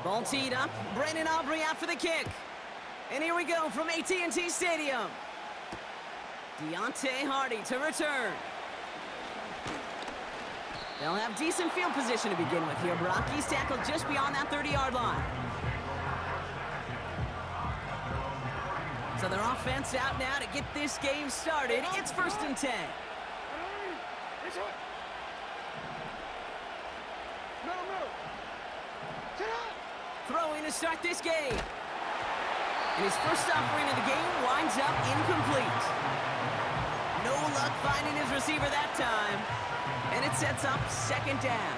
Ball teed up. Brandon Aubrey out for the kick. And here we go from AT&T Stadium. Deontay Hardy to return. They'll have decent field position to begin with here, Brock. He's tackled just beyond that 30-yard line. So their offense out now to get this game started. It's 1st and 10. Throwing to start this game. And his first offering of the game winds up incomplete. No luck finding his receiver that time. And it sets up 2nd down.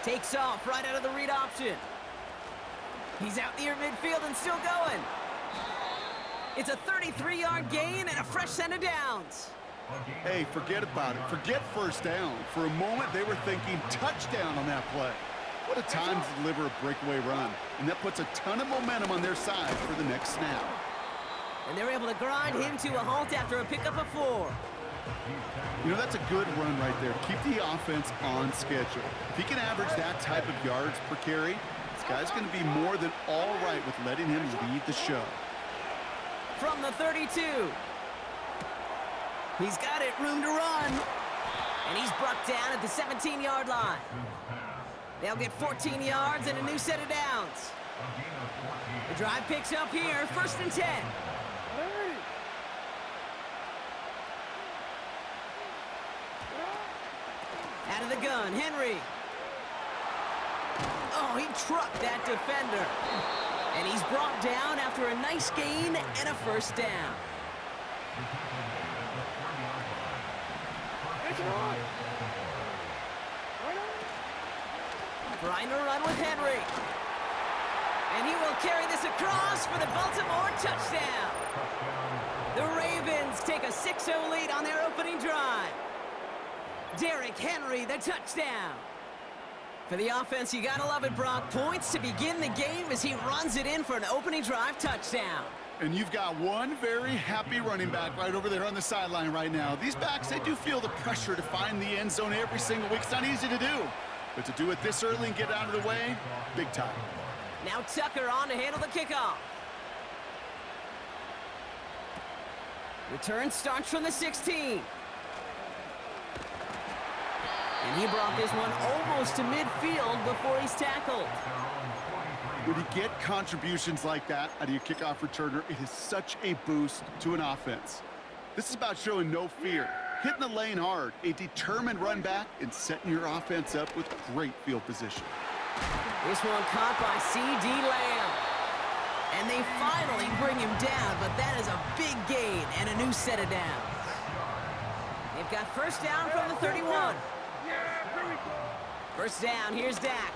Takes off right out of the read option. He's out near midfield and still going. It's a 33-yard gain and a fresh set of downs. Hey, forget about it. Forget 1st down. For a moment, they were thinking touchdown on that play. What a time to deliver a breakaway run. And that puts a ton of momentum on their side for the next snap. And they're able to grind him to a halt after a pickup of 4. You know, that's a good run right there. Keep the offense on schedule. If he can average that type of yards per carry, this guy's going to be more than all right with letting him lead the show. From the 32. He's got it, room to run. And he's brought down at the 17-yard line. They'll get 14 yards and a new set of downs. The drive picks up here, 1st and 10. Out of the gun, Henry. Oh, he trucked that defender. And he's brought down after a nice gain and a 1st down. Trying to run with Henry. And he will carry this across for the Baltimore touchdown. The Ravens take a 6-0 lead on their opening drive. Derrick Henry, the touchdown. For the offense, you gotta love it, Brock. Points to begin the game as he runs it in for an opening drive touchdown. And you've got one very happy running back right over there on the sideline right now. These backs, they do feel the pressure to find the end zone every single week. It's not easy to do. But to do it this early and get out of the way, big time. Now Tucker on to handle the kickoff. Return starts from the 16. And he brought this one almost to midfield before he's tackled. When you get contributions like that out of your kickoff returner, it is such a boost to an offense. This is about showing no fear, hitting the lane hard, a determined run back, and setting your offense up with great field position. This one caught by C.D. Lamb. And they finally bring him down, but that is a big gain and a new set of downs. They've got 1st down from the 31. 1st down, here's Dak.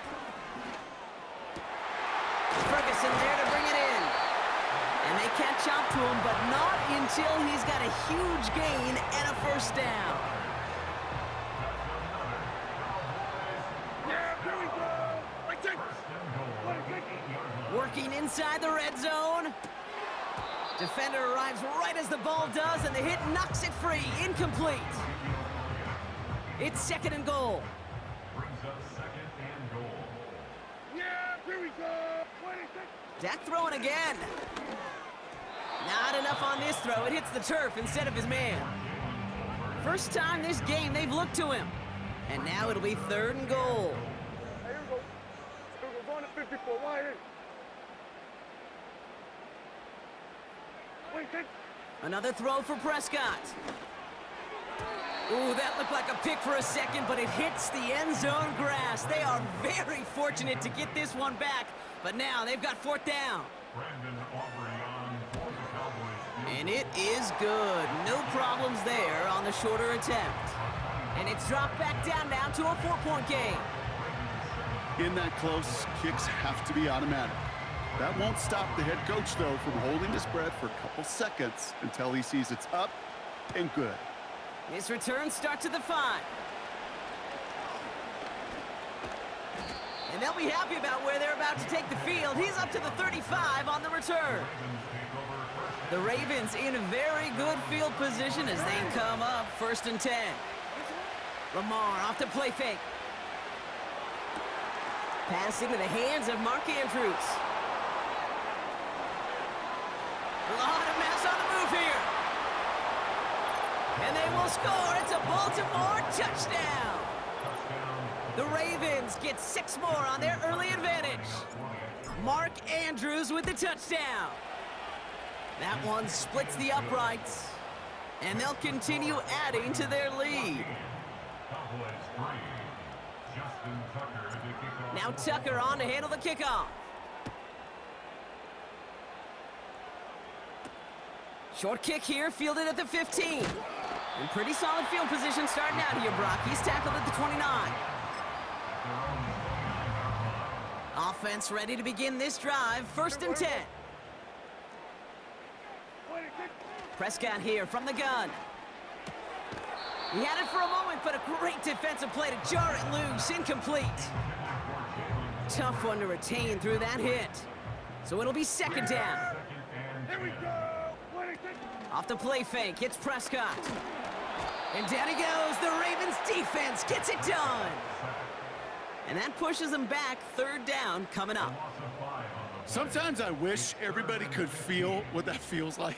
Ferguson there to bring it in. And they catch up to him, but not until he's got a huge gain and a 1st down. Working inside the red zone. Defender arrives right as the ball does, and the hit knocks it free. Incomplete. It's 2nd and goal. Dak throwing again. Not enough on this throw. It hits the turf instead of his man. First time this game they've looked to him. And now it'll be 3rd and goal. Hey, here we go. We're going to 54. Why here? Wait, Another throw for Prescott. Ooh, that looked like a pick for a second, but it hits the end zone grass. They are very fortunate to get this one back, but now they've got 4th down. And it is good. No problems there on the shorter attempt. And it's dropped back down now to a 4-point game. In that close, kicks have to be automatic. That won't stop the head coach, though, from holding his breath for a couple seconds until he sees it's up and good. This return starts at the 5. And they'll be happy about where they're about to take the field. He's up to the 35 on the return. The Ravens in a very good field position as they come up 1st and 10. Lamar off the play fake. Pass into the hands of Mark Andrews. A lot of mess on the move here. And they will score. It's a Baltimore touchdown. The Ravens get 6 more on their early advantage. Mark Andrews with the touchdown. That one splits the uprights. And they'll continue adding to their lead. Now Tucker on to handle the kickoff. Short kick here, fielded at the 15. In pretty solid field position starting out here, Brock. He's tackled at the 29. Offense ready to begin this drive, 1st and 10. Prescott here from the gun. He had it for a moment, but a great defensive play to jar it loose, incomplete. Tough one to retain through that hit. So it'll be 2nd down. Here we go. Off the play fake, it's Prescott. And down he goes. The Ravens defense gets it done. And that pushes them back, 3rd down coming up. Sometimes I wish everybody could feel what that feels like.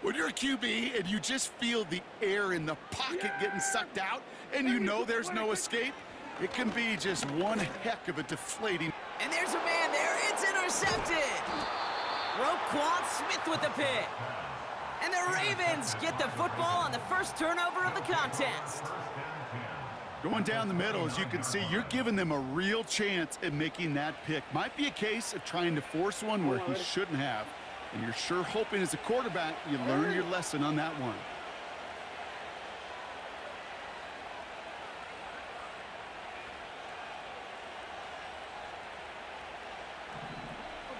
When you're a QB and you just feel the air in the pocket getting sucked out and you know there's no escape, it can be just one heck of a deflating. And there's a man there. It's intercepted. Roquan Smith with the pick. And the Ravens get the football on the first turnover of the contest. Going down the middle, as you can see, you're giving them a real chance at making that pick. Might be a case of trying to force one where he shouldn't have. And you're sure hoping as a quarterback you learn your lesson on that one.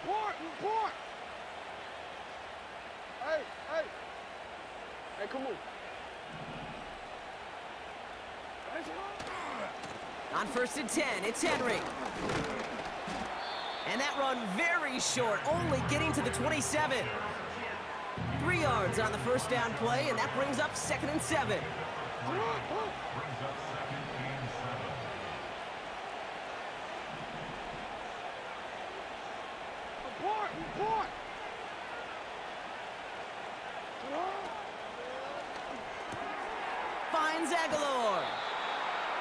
Report. Hey, come on. On 1st and 10, it's Henry. And that run very short, only getting to the 27. 3 yards on the 1st down play, and that brings up 2nd and 7. Report. Finds Aguilar.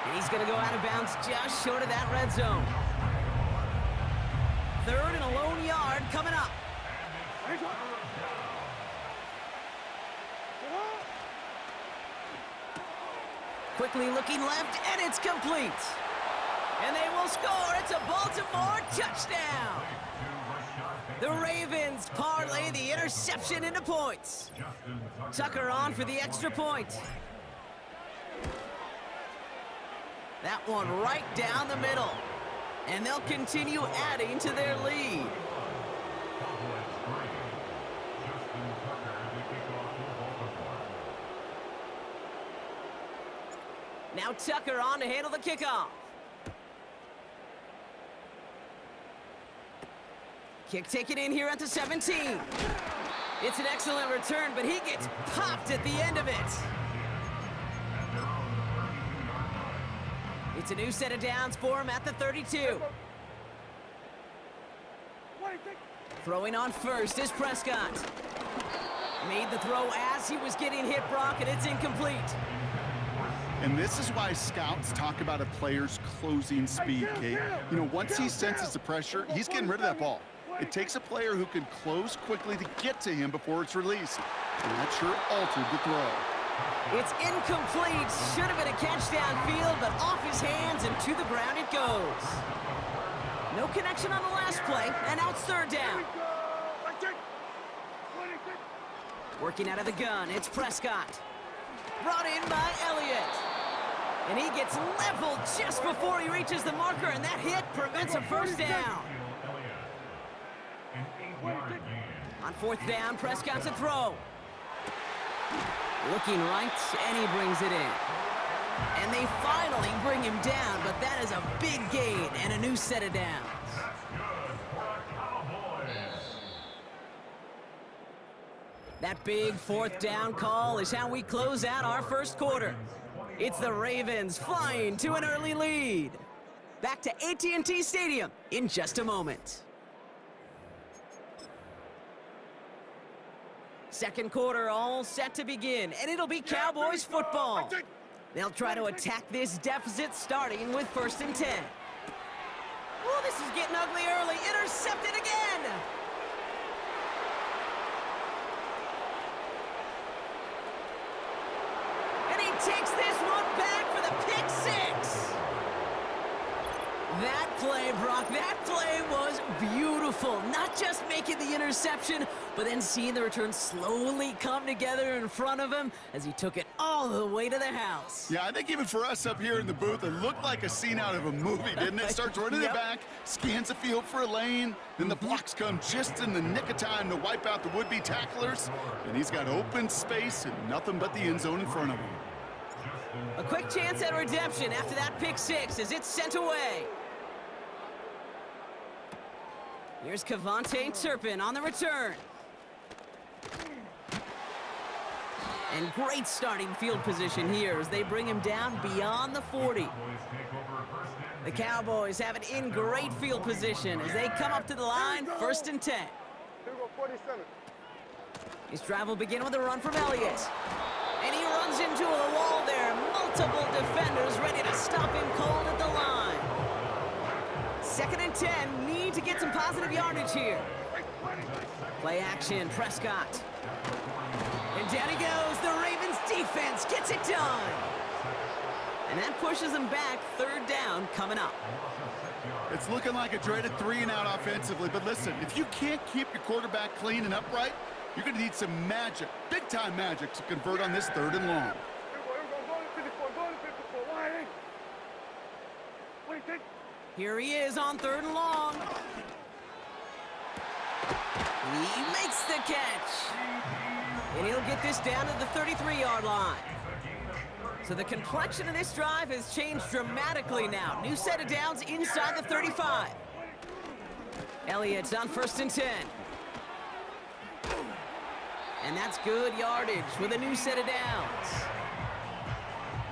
And he's going to go out of bounds just short of that red zone. 3rd and a lone yard coming up. Quickly looking left, and it's complete. And they will score. It's a Baltimore touchdown. The Ravens parlay the interception into points. Tucker on for the extra point. That one right down the middle. And they'll continue adding to their lead. Now Tucker on to handle the kickoff. Kick taken in here at the 17. It's an excellent return, but he gets popped at the end of it. It's a new set of downs for him at the 32. Throwing on first is Prescott. Made the throw as he was getting hit, Brock, and it's incomplete. And this is why scouts talk about a player's closing speed, Kate. You know, once he senses the pressure, he's getting rid of that ball. It takes a player who can close quickly to get to him before it's released. And that sure altered the throw. It's incomplete. Should have been a catch downfield, but off his hands and to the ground it goes. No connection on the last play, and now it's 3rd down. Working out of the gun, it's Prescott. Brought in by Elliott. And he gets leveled just before he reaches the marker, and that hit prevents a 1st down. On 4th down, Prescott's a throw. Looking right, and he brings it in. And they finally bring him down, but that is a big gain and a new set of downs. That big fourth down call is how we close out our first quarter. It's the Ravens flying to an early lead. Back to AT&T Stadium in just a moment. Second quarter all set to begin, and it'll be Cowboys football. They'll try to attack this deficit starting with 1st and 10. Oh, this is getting ugly early. Intercepted again. And he takes this one back for the pick 6. That play, Brock, that play was beautiful. Not just making the interception, but then seeing the return slowly come together in front of him as he took it all the way to the house. Yeah, I think even for us up here in the booth, it looked like a scene out of a movie, didn't it? Starts running it back, scans the field for a lane, then the blocks come just in the nick of time to wipe out the would-be tacklers, and he's got open space and nothing but the end zone in front of him. A quick chance at redemption after that pick 6 as it's sent away. Here's Kavontae Turpin on the return. And great starting field position here as they bring him down beyond the 40. The Cowboys have it in great field position as they come up to the line, 1st and 10. Here we go, 47. His drive will begin with a run from Elliott. And he runs into a wall there. Multiple defenders ready to stop him cold at the line. 2nd and 10, need to get some positive yardage here. Play action, Prescott. And down he goes. The Ravens defense gets it done. And that pushes them back. 3rd down coming up. It's looking like a dreaded 3-and-out offensively, but listen, if you can't keep your quarterback clean and upright, you're going to need some magic, big-time magic, to convert on this 3rd and long. Here we go, go to 54, go to 54. Why? Wait, take. Here he is on 3rd and long. He makes the catch. And he'll get this down to the 33-yard line. So the complexion of this drive has changed dramatically now. New set of downs inside the 35. Elliott's on 1st and 10. And that's good yardage with a new set of downs.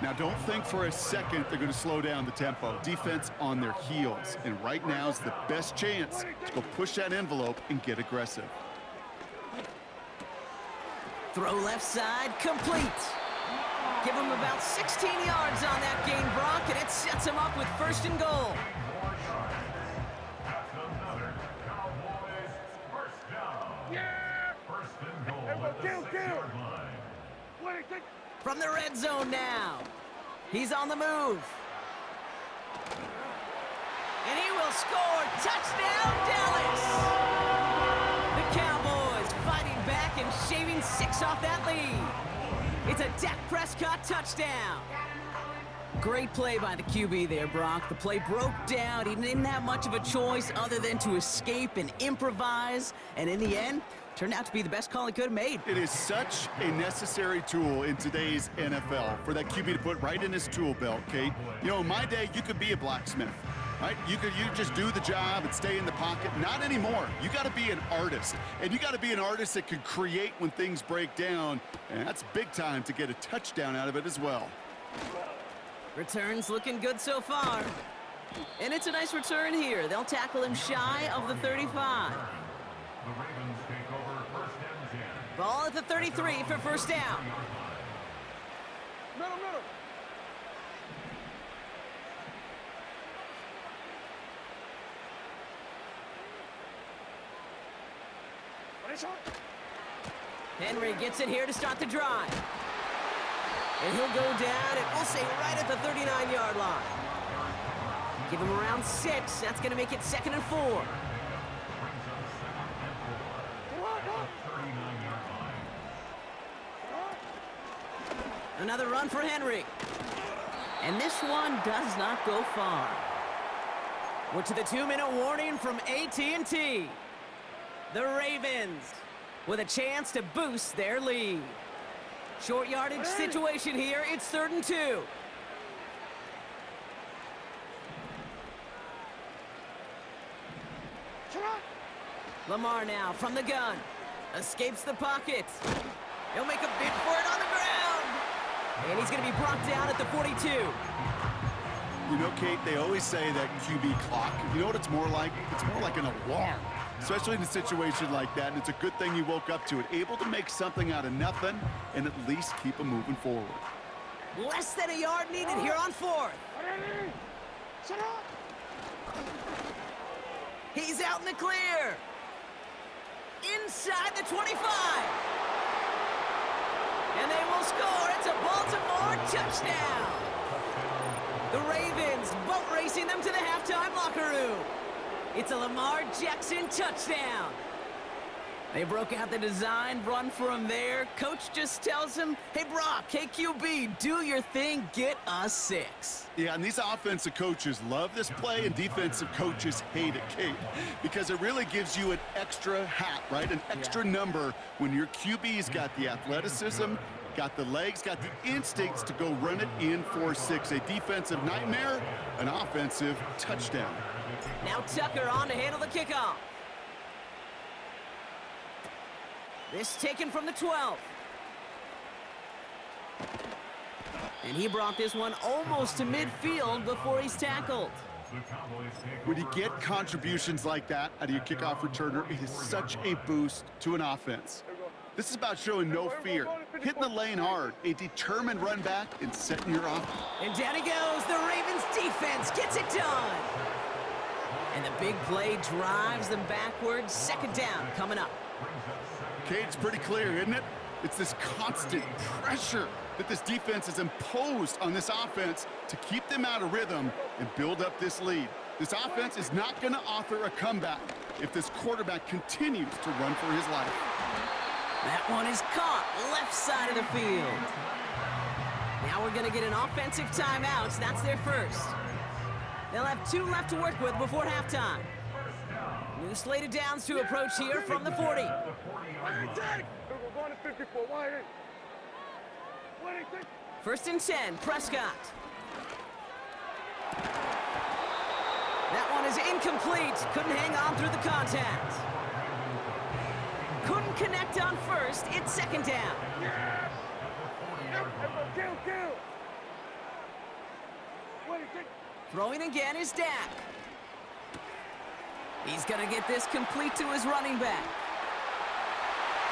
Now, don't think for a second they're going to slow down the tempo. Defense on their heels. And right now is the best chance to go push that envelope and get aggressive. Throw left side, complete. Give him about 16 yards on that gain, Brock, and it sets him up with 1st and goal. From the red zone now. He's on the move. And he will score. Touchdown, Dallas! The Cowboys fighting back and shaving 6 off that lead. It's a Dak Prescott touchdown. Great play by the QB there, Brock. The play broke down. He didn't have much of a choice other than to escape and improvise. And in the end, turned out to be the best call he could have made. It is such a necessary tool in today's NFL for that QB to put right in his tool belt, Kate. You know, in my day, you could be a blacksmith, right? You just do the job and stay in the pocket. Not anymore. You got to be an artist, and you got to be an artist that can create when things break down, and that's big time to get a touchdown out of it as well. Returns looking good so far. And it's a nice return here. They'll tackle him shy of the 35. Ball at the 33 for 1st down. Middle. Henry gets it here to start the drive. And he'll go down, and we'll say right at the 39-yard line. Give him around 6. That's going to make it 2nd and 4. Another run for Henry. And this one does not go far. We're to the 2-minute warning from AT&T. The Ravens with a chance to boost their lead. Short yardage situation here. It's 3rd and 2. Lamar now from the gun. Escapes the pocket. He'll make a bid for it on the ground. And he's going to be brought down at the 42. You know, Kate, they always say that QB clock, you know what it's more like? It's more like an alarm, especially in a situation like that. And it's a good thing you woke up to it, able to make something out of nothing and at least keep them moving forward. Less than a yard needed here on fourth. Shut up! He's out in the clear. Inside the 25. And they will score. It's a Baltimore touchdown. The Ravens boat racing them to the halftime locker room. It's a Lamar Jackson touchdown. They broke out the design run for him there. Coach just tells him, hey, Brock, hey, QB, do your thing, get us 6. Yeah, and these offensive coaches love this play, and defensive coaches hate it, Kate, because it really gives you an extra hat, right? An extra number when your QB's got the athleticism, got the legs, got the instincts to go run it in for 6. A defensive nightmare, an offensive touchdown. Now Tucker on to handle the kickoff. This taken from the 12. And he brought this one almost to midfield before he's tackled. When you get contributions like that out of your kickoff returner, it is such a boost to an offense. This is about showing no fear, hitting the lane hard, a determined run back, and setting your offense. And down he goes. The Ravens defense gets it done. And the big play drives them backwards. Second down coming up. Okay, it's pretty clear, isn't it? It's this constant pressure that this defense has imposed on this offense to keep them out of rhythm and build up this lead. This offense is not going to author a comeback if this quarterback continues to run for his life. That one is caught left side of the field. Now we're going to get an offensive timeout. That's their first. They'll have 2 left to work with before halftime. New slate of downs to approach here from the 40. First and 10, Prescott. That one is incomplete. Couldn't hang on through the contact. Couldn't connect on first. It's second down. Throwing again is Dak. He's going to get this complete to his running back.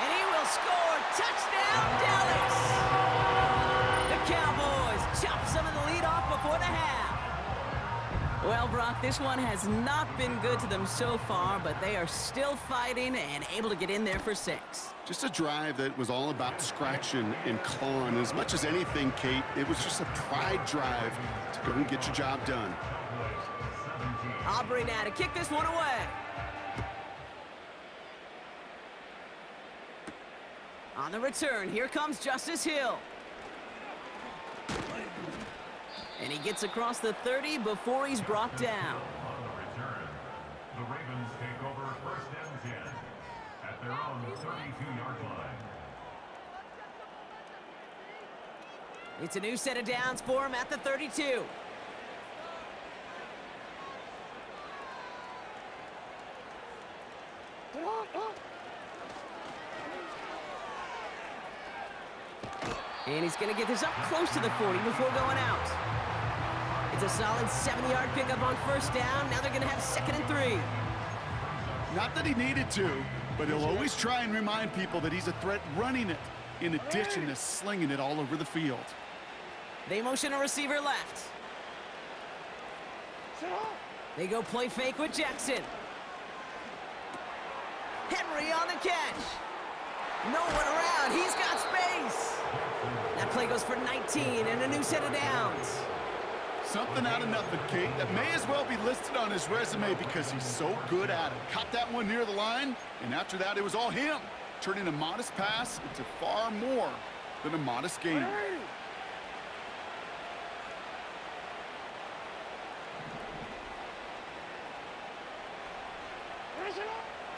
And he will score. Touchdown, Dallas! The Cowboys chop some of the lead off before the half. Well, Brock, this one has not been good to them so far, but they are still fighting and able to get in there for 6. Just a drive that was all about scratching and clawing. As much as anything, Kate, it was just a pride drive to go and get your job done. Aubrey now to kick this one away. On the return, here comes Justice Hill. And he gets across the 30 before he's brought down. On the return, the Ravens take over first and 10 at their own 32-yard line. It's a new set of downs for him at the 32. And he's going to get this up close to the 40 before going out. It's a solid 7-yard pickup on first down. Now they're going to have 2nd and 3. Not that he needed to, but he'll always try and remind people that he's a threat running it, in addition to slinging it all over the field. They motion a receiver left. They go play fake with Jackson. Henry on the catch. No one around. He's got space. That play goes for 19 and a new set of downs. Something out of nothing, Kate, that may as well be listed on his resume because he's so good at it. Caught that one near the line, and after that, it was all him, turning a modest pass into far more than a modest gain.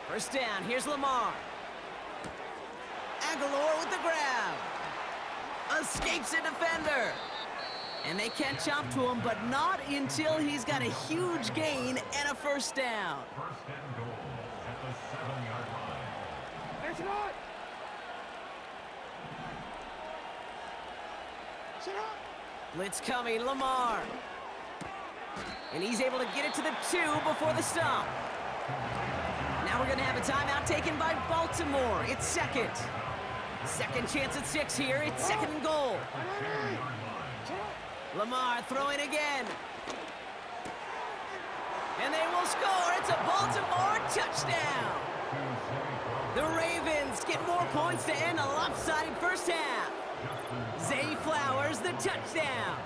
First down, here's Lamar. Aguilar with the grab. Escapes a defender. And they catch up to him, but not until he's got a huge gain and a first down. First and goal at the 7-yard Blitz coming, Lamar. And he's able to get it to the 2 before the stop. Now we're going to have a timeout taken by Baltimore. It's second. Second chance at 6 here. It's second and goal. Lamar throwing again. And they will score. It's a Baltimore touchdown. The Ravens get more points to end a lopsided first half. Zay Flowers, the touchdown.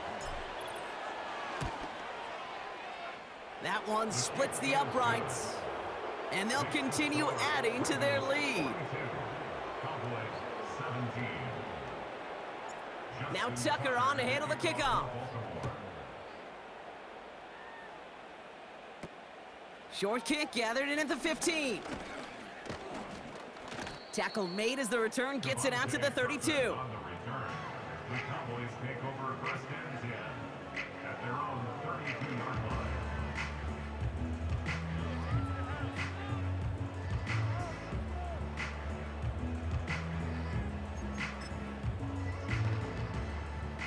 That one splits the uprights. And they'll continue adding to their lead. Now Tucker on to handle the kickoff. Short kick gathered in at the 15. Tackle made as the return gets it out to the 32. The Cowboys take over first and 10 at their own 32-yard line.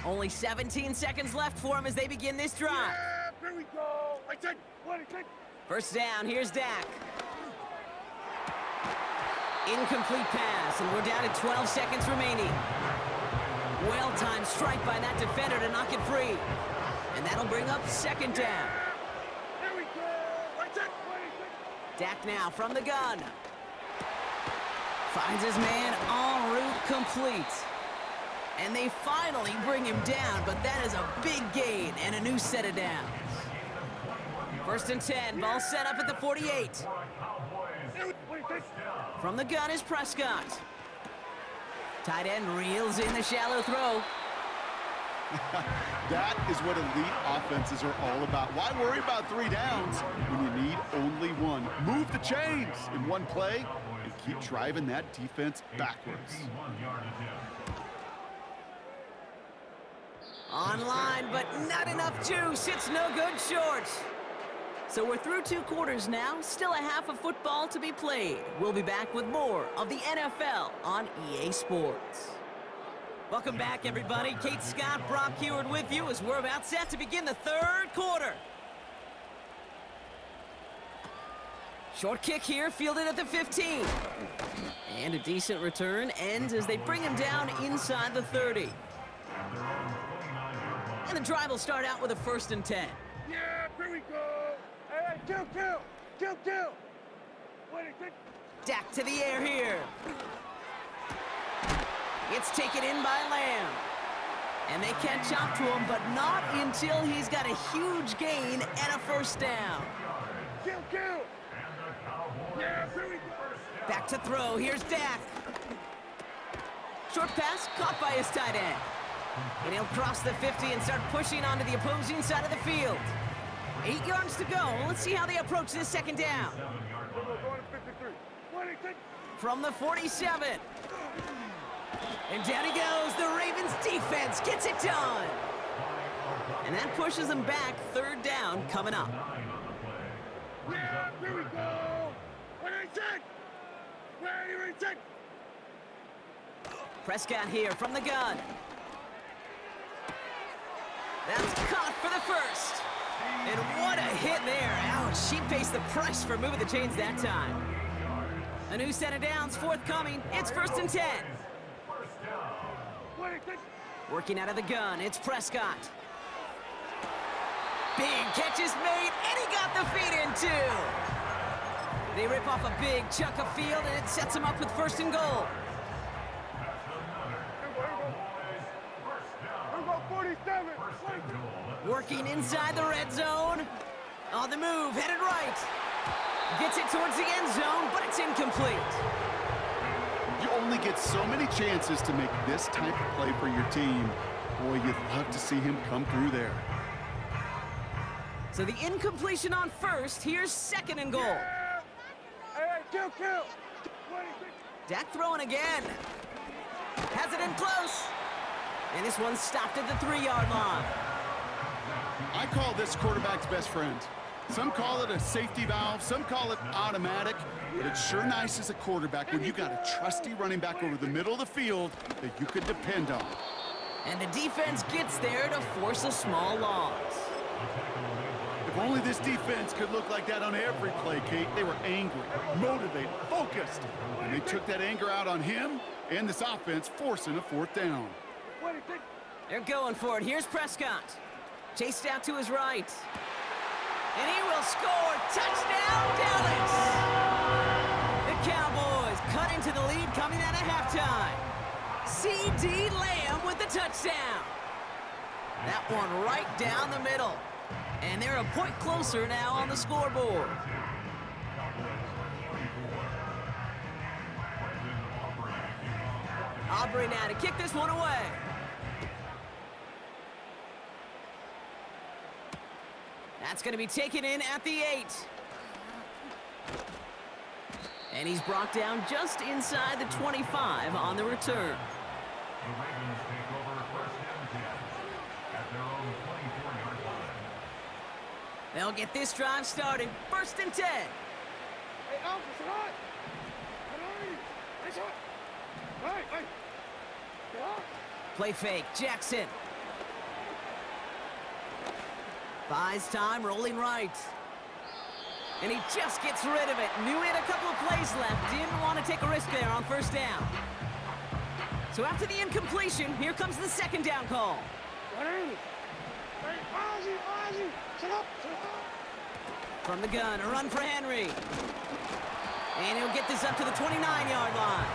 Only 17 seconds left for him as they begin this drive. Yeah, here we go. I take 26. First down, here's Dak. Incomplete pass, and we're down to 12 seconds remaining. Well-timed strike by that defender to knock it free. And that'll bring up second down. Here we go. I take 26. Dak now from the gun. Finds his man en route complete. And they finally bring him down, but that is a big gain and a new set of downs. First and 10, ball set up at the 48. From the gun is Prescott. Tight end reels in the shallow throw. That is what elite offenses are all about. Why worry about 3 downs when you need only 1? Move the chains in one play and keep driving that defense backwards. Online, but not enough juice. It's no good short. So we're through 2 quarters now. Still a half of football to be played. We'll be back with more of the NFL on EA Sports. Welcome back, everybody. Kate Scott, Brock Heward with you as we're about set to begin the 3rd quarter. Short kick here, fielded at the 15. And a decent return ends as they bring him down inside the 30. And the drive will start out with a 1st and 10. Yeah, here we go. Hey, kill. 26. Dak to the air here. It's taken in by Lamb. And they catch up to him, but not until he's got a huge gain and a 1st down. Kill. Yeah, here we go. Back to throw. Here's Dak. Short pass caught by his tight end. And he'll cross the 50 and start pushing onto the opposing side of the field. 8 yards to go. Let's see how they approach this 2nd down. We're going to 53. 26. From the 47. And down he goes. The Ravens defense gets it done. And that pushes them back. 3rd down coming up. Yeah, here we go. 26. 26. Prescott here from the gun. That's caught for the 1st. And what a hit there. Ouch, she pays the price for moving the chains that time. A new set of downs forthcoming. It's 1st and 10. 26. Working out of the gun, it's Prescott. Big catch is made, and he got the feet in too. They rip off a big chunk of field, and it sets them up with 1st and goal. Here we go, 47. Working inside the red zone. On the move, headed right. Gets it towards the end zone, but it's incomplete. You only get so many chances to make this type of play for your team. Boy, you'd love to see him come through there. So the incompletion on 1st, here's 2nd and goal. Yeah. Hey, kill. 26. Dak throwing again. Has it in close. And this one's stopped at the 3-yard line. I call this quarterback's best friend. Some call it a safety valve, some call it automatic, but it's sure nice as a quarterback when you got a trusty running back over the middle of the field that you could depend on. And the defense gets there to force a small loss. If only this defense could look like that on every play, Kate. They were angry, motivated, focused. And they took that anger out on him and this offense, forcing a 4th down. They're going for it. Here's Prescott. Chased out to his right. And he will score. Touchdown, Dallas! The Cowboys cut into the lead coming out of halftime. C.D. Lamb with the touchdown. That one right down the middle. And they're a point closer now on the scoreboard. Aubrey now to kick this one away. That's going to be taken in at the 8. And he's brought down just inside the 25 on the return. The Ravens take over first and 10 at their own 24-yard line. They'll get this drive started. 1st and 10. Hey, Alpha, it's hot. It's hot. Hey. Play fake. Jackson. Buys time, rolling right. And he just gets rid of it. Knew he had a couple of plays left. Didn't want to take a risk there on 1st down. So after the incompletion, here comes the 2nd down call. From the gun, a run for Henry. And he'll get this up to the 29-yard line.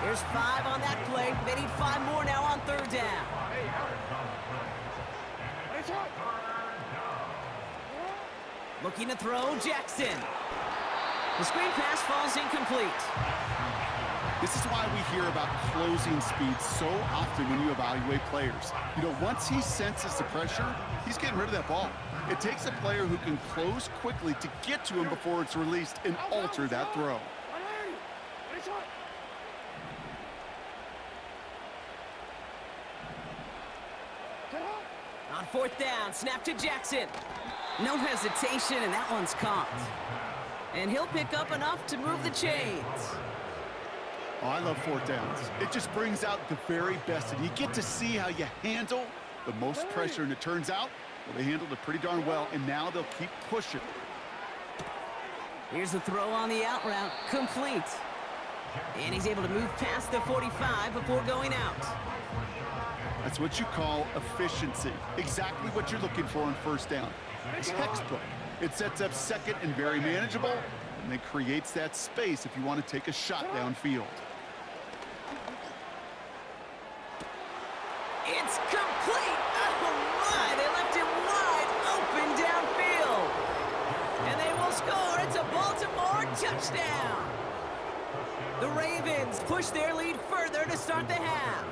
Here's 5 on that play. They need 5 more now on 3rd down. Looking to throw, Jackson. The screen pass falls incomplete. This is why we hear about closing speed so often when you evaluate players. You know, once he senses the pressure, he's getting rid of that ball. It takes a player who can close quickly to get to him before it's released and alter that throw. On 4th down, snap to Jackson. No hesitation, and that one's caught. And he'll pick up enough to move the chains. Oh, I love 4th downs. It just brings out the very best, and you get to see how you handle the most pressure, and it turns out, well, they handled it pretty darn well, and now they'll keep pushing. Here's the throw on the out route, complete. And he's able to move past the 45 before going out. That's what you call efficiency. Exactly what you're looking for on 1st down. Textbook. It sets up 2nd and very manageable, and then creates that space if you want to take a shot downfield. It's complete! Oh my, they left it wide open downfield. And they will score. It's a Baltimore touchdown. The Ravens push their lead further to start the half.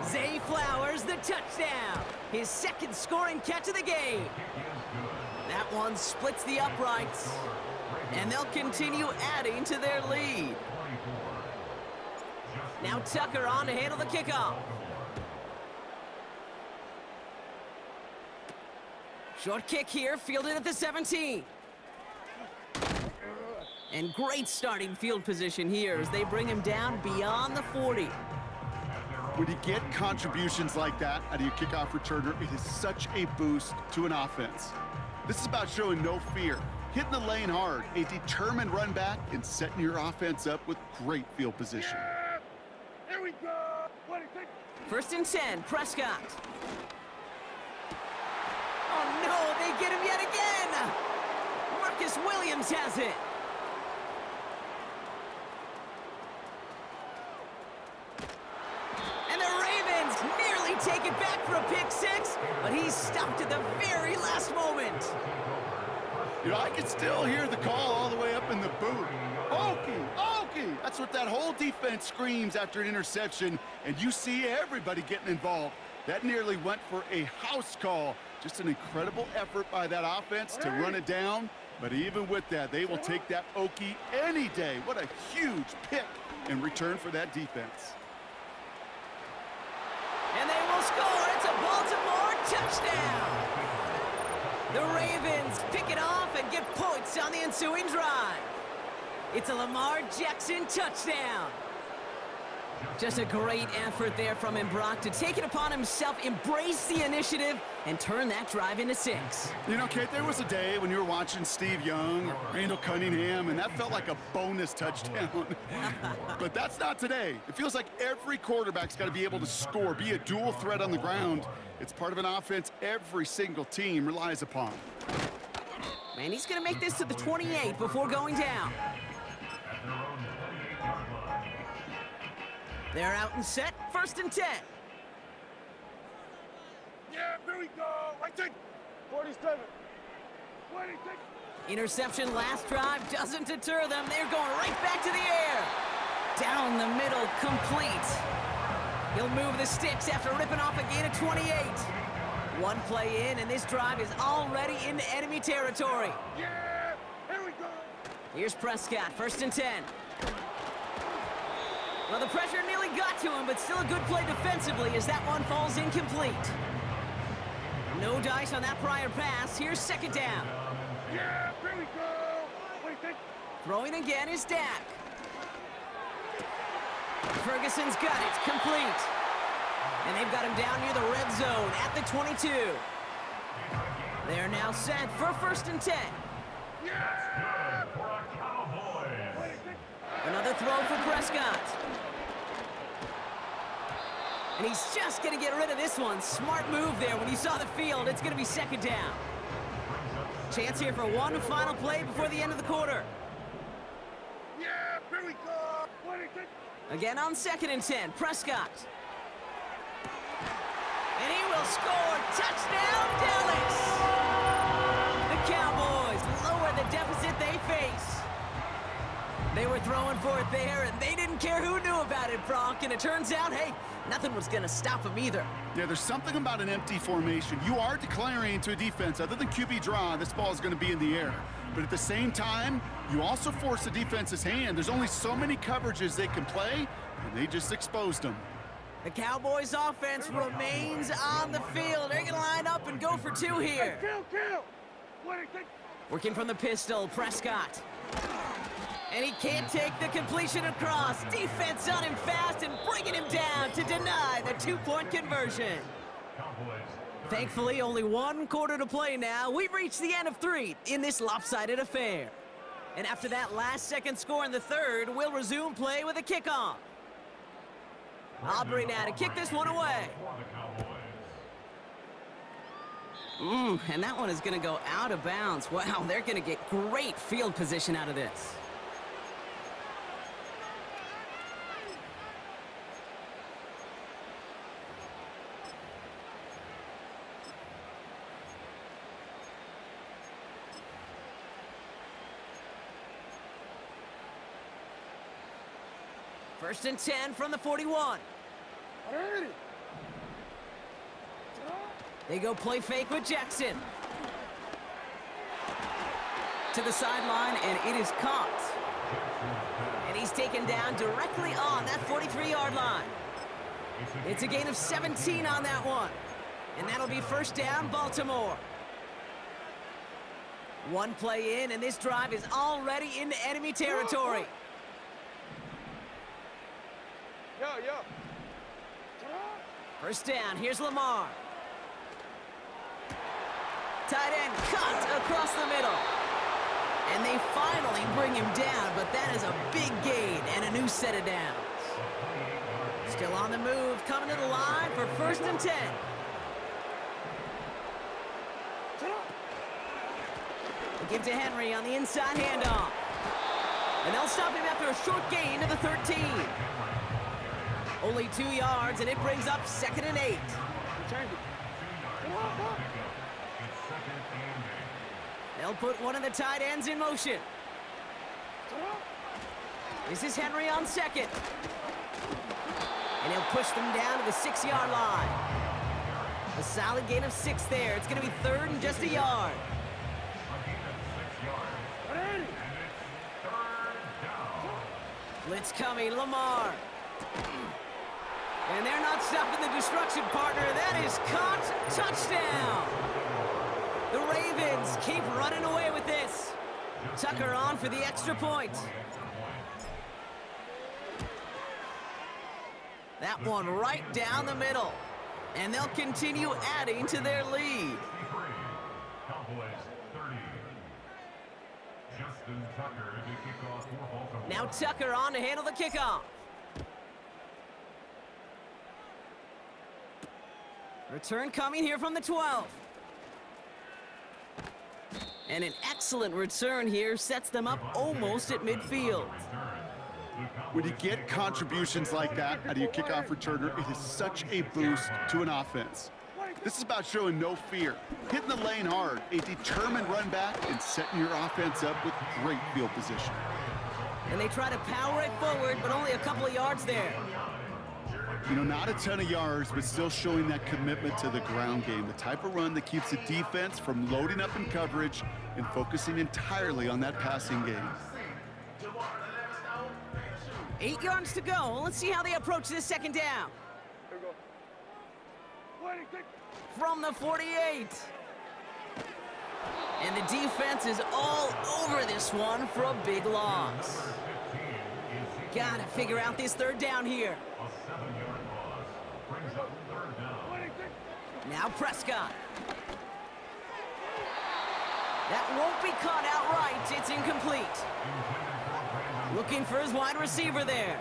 Zay Flowers, the touchdown. His 2nd scoring catch of the game. That one splits the uprights. And they'll continue adding to their lead. Now Tucker on to handle the kickoff. Short kick here, fielded at the 17. And great starting field position here as they bring him down beyond the 40. When you get contributions like that out of your kickoff returner, it is such a boost to an offense. This is about showing no fear, hitting the lane hard, a determined run back, and setting your offense up with great field position. Here we go. 1st and 10, Prescott. Oh no, they get him yet again! Marcus Williams has it. And the Ravens nearly take it back for a pick 6, but he's stopped at the very last moment. You know, I can still hear the call all the way up in the booth. Okie, Okie! That's what that whole defense screams after an interception, and you see everybody getting involved. That nearly went for a house call. Just an incredible effort by that offense to run it down, but even with that, they will take that Okie any day. What a huge pick in return for that defense. And they will score. It's a Baltimore touchdown. The Ravens pick it off and get points on the ensuing drive. It's a Lamar Jackson touchdown. Just a great effort there from him, Brock, to take it upon himself, embrace the initiative, and turn that drive into 6. You know, Kate, there was a day when you were watching Steve Young or Randall Cunningham, and that felt like a bonus touchdown. But that's not today. It feels like every quarterback's got to be able to score, be a dual threat on the ground. It's part of an offense every single team relies upon. Man, he's going to make this to the 28 before going down. They're out and set, 1st and 10. Yeah, here we go. Right take. 47. 26. Interception last drive doesn't deter them. They're going right back to the air. Down the middle, complete. He'll move the sticks after ripping off a gain of 28. One play in, and this drive is already into enemy territory. Yeah, here we go. Here's Prescott, 1st and 10. Well, the pressure nearly got to him, but still a good play defensively as that one falls incomplete. No dice on that prior pass. Here's 2nd down. Yeah, here we go. What do you think? Throwing again is Dak. Ferguson's got it, complete. And they've got him down near the red zone at the 22. They're now set for 1st and 10. Yeah! For a Cowboys. Another throw for Prescott. And he's just going to get rid of this one. Smart move there. When you saw the field, it's going to be 2nd down. Chance here for one final play before the end of the quarter. Yeah, here we go. What do you think? Again on 2nd and 10, Prescott. And he will score. Touchdown, Dallas! The Cowboys lower the deficit they face. They were throwing for it there, and they didn't care who knew about it, Brock. And it turns out, hey, nothing was going to stop them either. Yeah, there's something about an empty formation. You are declaring to a defense, other than QB draw, this ball is going to be in the air. But at the same time, you also force the defense's hand. There's only so many coverages they can play, and they just exposed them. The Cowboys offense remains on the field. They're going to line up and go for 2 here. Hey, kill. What do you think? Working from the pistol, Prescott. And he can't take the completion across. Defense on him fast and bringing him down to deny the 2-point conversion. Thankfully, only 1 quarter to play now. We've reached the end of 3 in this lopsided affair. And after that last-second score in the 3rd, we'll resume play with a kickoff. Aubrey now to kick this one away. And that one is going to go out of bounds. Wow, they're going to get great field position out of this. First and 10 from the 41. They go play fake with Jackson. To the sideline, and it is caught. And he's taken down directly on that 43-yard line. It's a gain of 17 on that one. And that'll be 1st down, Baltimore. One play in, and this drive is already into enemy territory. Yo. 1st down, here's Lamar. Tight end cut across the middle. And they finally bring him down, but that is a big gain and a new set of downs. Still on the move, coming to the line for 1st and 10. They give to Henry on the inside handoff. And they'll stop him after a short gain to the 13. Only 2 yards, and it brings up 2nd and 8. They'll put one of the tight ends in motion. This is Henry on 2nd. And he'll push them down to the 6-yard line. A solid gain of 6 there. It's going to be 3rd and just a yard. Blitz coming, Lamar. And they're not stopping the destruction, partner. That is caught. Touchdown. The Ravens keep running away with this. Tucker on for the extra point. That one right down the middle. And they'll continue adding to their lead. Cowboys 30. Justin Tucker to kick off for Baltimore. Now Tucker on to handle the kickoff. Return coming here from the 12. And an excellent return here sets them up almost at midfield. When you get contributions like that out of your kickoff returner, it is such a boost to an offense. This is about showing no fear, hitting the lane hard, a determined run back, and setting your offense up with great field position. And they try to power it forward, but only a couple of yards there. You know, not a ton of yards, but still showing that commitment to the ground game, the type of run that keeps the defense from loading up in coverage and focusing entirely on that passing game. 8 yards to go. Let's see how they approach this second down. Here we go. From the 48. And the defense is all over this one for a big loss. Gotta figure out this third down here. A 7-yard loss brings up third down. Now Prescott. That won't be caught outright. It's incomplete. Looking for his wide receiver there.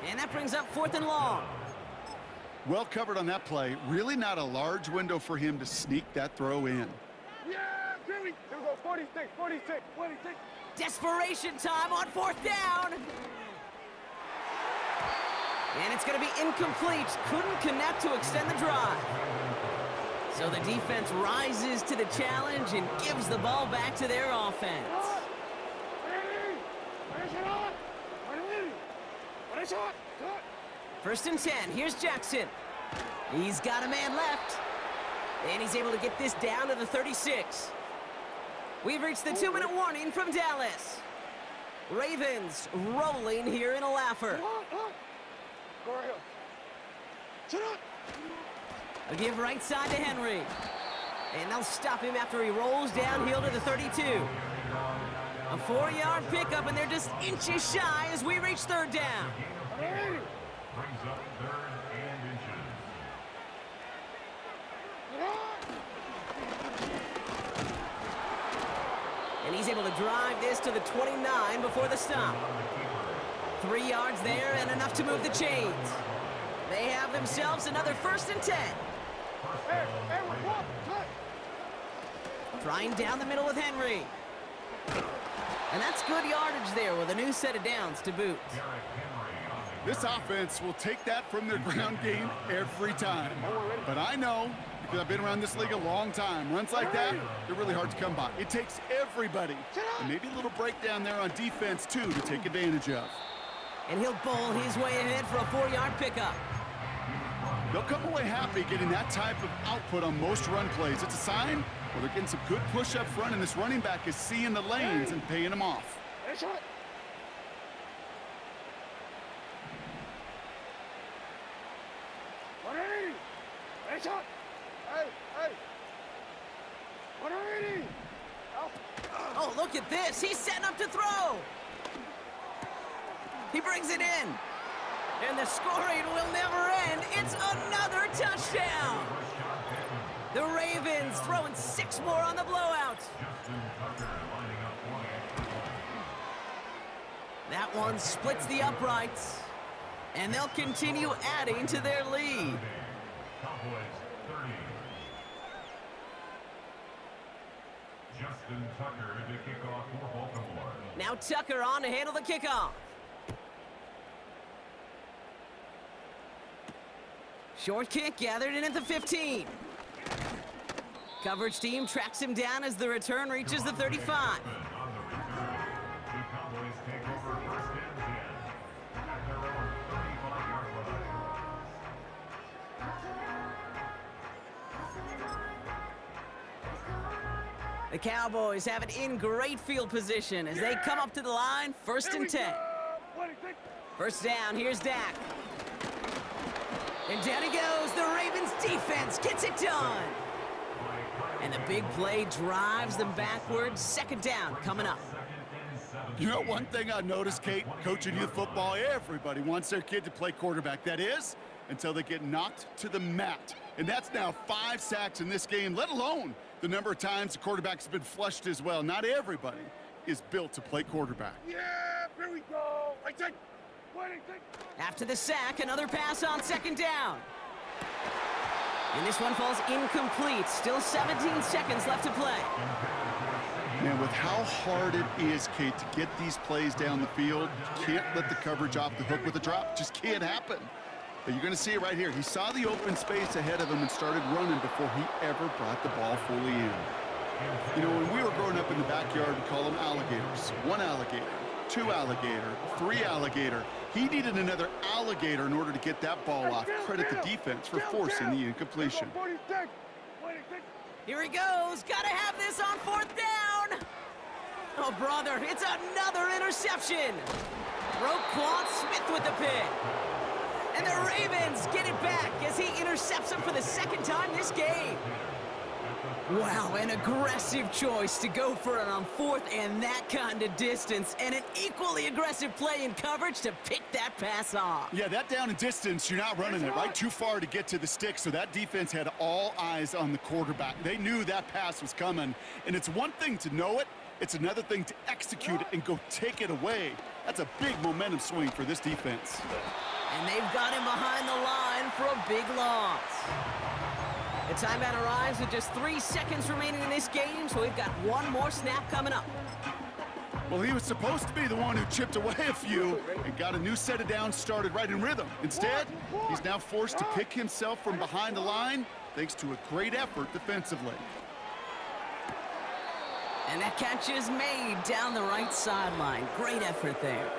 And that brings up 4th and long. Well covered on that play. Really not a large window for him to sneak that throw in. Yeah, Billy. Here we go. 46, 46, 46. Desperation time on 4th down. And it's going to be incomplete. Couldn't connect to extend the drive. So the defense rises to the challenge and gives the ball back to their offense. First and 10. Here's Jackson. He's got a man left. And he's able to get this down to the 36. We've reached the 2-minute warning from Dallas. Ravens rolling here in a laugher. Go right here. A give right side to Henry. And they'll stop him after he rolls downhill to the 32. A 4-yard pickup, and they're just inches shy as we reach third down. Brings up third and inches. And he's able to drive this to the 29 before the stop. 3 yards there and enough to move the chains. They have themselves another 1st and 10. Trying down the middle with Henry. And that's good yardage there with a new set of downs to boot. This offense will take that from their ground game every time. But I know, because I've been around this league a long time, runs like that, they're really hard to come by. It takes everybody. And maybe a little breakdown there on defense, too, to take advantage of. And he'll bowl his way ahead for a 4-yard pickup. They'll come away happy getting that type of output on most run plays. It's a sign where they're getting some good push up front, and this running back is seeing the lanes and paying them off. Oh, look at this. He's setting up to throw. He brings it in. And the scoring will never end. It's another touchdown. The Ravens throwing 6 more on the blowout. That one splits the uprights. And they'll continue adding to their lead. Cowboys 30. Justin Tucker to kick off for Baltimore. Now Tucker on to handle the kickoff. Short kick gathered in at the 15. Coverage team tracks him down as the return reaches the 35. On the return, the Cowboys take over 1st and 10 at their own 35-yard line. The Cowboys have it in great field position as they come up to the line, 1st and 10. First down, here's Dak. And down he goes. The Ravens defense gets it done. And the big play drives them backwards. Second down coming up. 2nd and 7. You know, one thing I noticed, Kate, coaching youth football, everybody wants their kid to play quarterback. That is, until they get knocked to the mat. And that's now 5 sacks in this game, let alone the number of times the quarterback's been flushed as well. Not everybody is built to play quarterback. Yeah, here we go. Right side. After the sack, another pass on 2nd down. And this one falls incomplete. Still 17 seconds left to play. Man, with how hard it is, Kate, to get these plays down the field, you can't let the coverage off the hook with a drop. Just can't happen. But you're going to see it right here. He saw the open space ahead of him and started running before he ever brought the ball fully in. You know, when we were growing up in the backyard, we call them alligators. 1 alligator, 2 alligator, 3 alligator. He needed another alligator in order to get that ball off. Credit the defense for forcing the incompletion. Here he goes. Gotta have this on 4th down. Oh, brother, it's another interception. Roquan Smith with the pick. And the Ravens get it back as he intercepts him for the 2nd time this game. Wow, an aggressive choice to go for it on 4th and that kind of distance, and an equally aggressive play in coverage to pick that pass off. Yeah, that down and distance, you're not running it right too far to get to the stick, so that defense had all eyes on the quarterback. They knew that pass was coming, and it's one thing to know it, it's another thing to execute it and go take it away. That's a big momentum swing for this defense. And they've got him behind the line for a big loss. The timeout arrives with just 3 seconds remaining in this game, so we've got one more snap coming up. Well, he was supposed to be the one who chipped away a few and got a new set of downs started right in rhythm. Instead, he's now forced to pick himself from behind the line thanks to a great effort defensively. And that catch is made down the right sideline. Great effort there.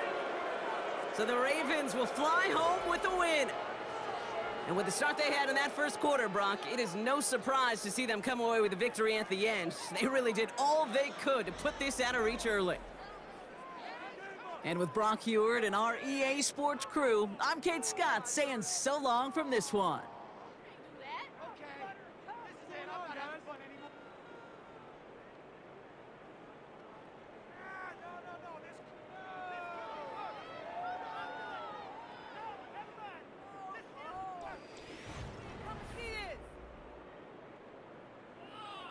So the Ravens will fly home with the win. And with the start they had in that first quarter, Brock, it is no surprise to see them come away with a victory at the end. They really did all they could to put this out of reach early. And with Brock Heward and our EA Sports crew, I'm Kate Scott saying so long from this one.